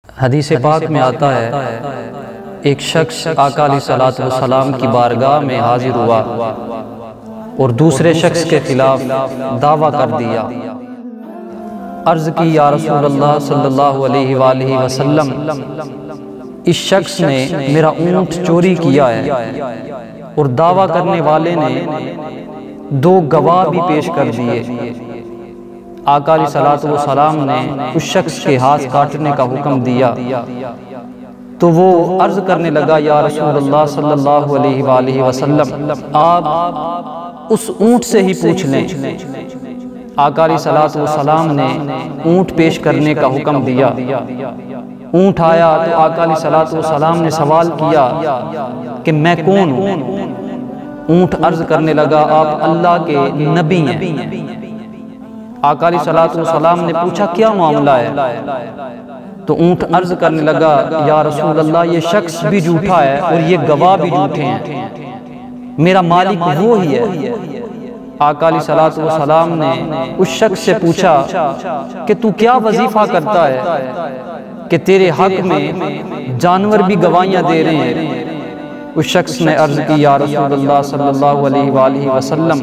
حدیث پاک میں آتا ہے ایک شخص آقا علیہ الصلوۃ والسلام کی بارگاہ میں حاضر ہوا اور دوسرے شخص کے خلاف دعویٰ کر دیا۔ عرض کی یا رسول اللہ صلی اللہ علیہ وآلہ وسلم، اس شخص نے میرا اونٹ چوری کیا ہے اور دعویٰ کرنے والے نے دو گواہ بھی پیش کر دیے۔ آقا علیہ الصلوۃ والسلام نے اس شخص کے ہاتھ کاٹنے کا حکم دیا تو وہ عرض کرنے لگا یا رسول اللہ صلی اللہ علیہ وآلہ وسلم، آپ اس اونٹ سے ہی پوچھ لیں۔ آقا علیہ الصلوۃ والسلام نے اونٹ پیش کرنے کا حکم دیا۔ اونٹ آیا تو آقا علیہ الصلوۃ والسلام نے سوال کیا کہ میں کون ہوں؟ اونٹ عرض کرنے لگا آپ اللہ کے نبی ہیں۔ آقا علیہ الصلوۃ والسلام نے پوچھا کیا معاملہ ہے؟ تو اونٹ عرض کرنے لگا یا رسول اللہ، یہ شخص بھی جھوٹا ہے اور یہ گواہ بھی جھوٹے ہیں، میرا مالک وہی ہے۔ آقا علیہ الصلوۃ والسلام نے اس شخص سے پوچھا کہ تو کیا وظیفہ کرتا ہے کہ تیرے حق میں جانور بھی گواہیاں دے رہے ہیں؟ اس شخص نے عرض کی یا رسول اللہ صلی اللہ علیہ وآلہ وسلم،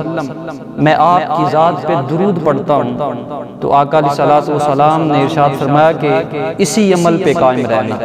میں آپ کی ذات پہ درود پڑھتا ہوں۔ تو آقا علیہ الصلوۃ والسلام نے ارشاد فرمایا کہ اسی عمل پہ قائم رہنا۔